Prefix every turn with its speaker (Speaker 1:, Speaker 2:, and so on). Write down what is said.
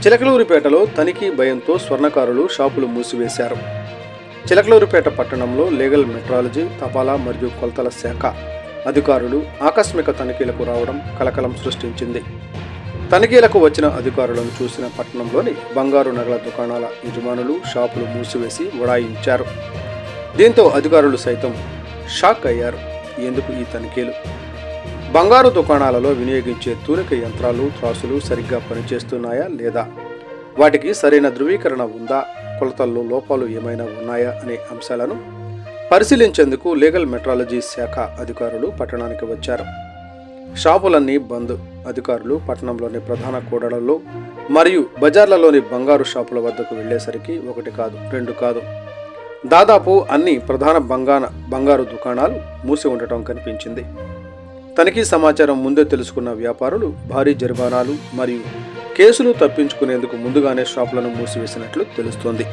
Speaker 1: చిలకలూరిపేటలో తనిఖీ భయంతో స్వర్ణకారులు షాపులు మూసివేశారు. చిలకలూరిపేట పట్టణంలో లీగల్ మెట్రాలజీ, తపాలా మరియు కొలతల శాఖ అధికారులు ఆకస్మిక తనిఖీలకు రావడం కలకలం సృష్టించింది. తనిఖీలకు వచ్చిన అధికారులను చూసిన పట్టణంలోని బంగారు నగల దుకాణాల యజమానులు షాపులు మూసివేసి ఉడాయించారు. దీంతో అధికారులు సైతం షాక్ అయ్యారు. ఎందుకు ఈ తనిఖీలు? బంగారు దుకాణాలలో వినియోగించే తూనిక యంత్రాలు, త్రాసులు సరిగ్గా పనిచేస్తున్నాయా లేదా, వాటికి సరైన ధృవీకరణ ఉందా, కొలతల్లో లోపాలు ఏమైనా ఉన్నాయా అనే అంశాలను పరిశీలించేందుకు లీగల్ మెట్రాలజీ శాఖ అధికారులు పట్టణానికి వచ్చారు. షాపులన్నీ బంద్. అధికారులు పట్టణంలోని ప్రధాన కూడళ్లలో మరియు బజార్లలోని బంగారు షాపుల వద్దకు వెళ్లేసరికి ఒకటి కాదు, రెండు కాదు, దాదాపు అన్ని ప్రధాన బంగారు దుకాణాలు మూసి ఉండటం కనిపించింది. తనిఖీ సమాచారం ముందే తెలుసుకున్న వ్యాపారులు భారీ జరిమానాలు మరియు కేసులు తప్పించుకునేందుకు ముందుగానే షాపులను మూసివేసినట్లు తెలుస్తోంది.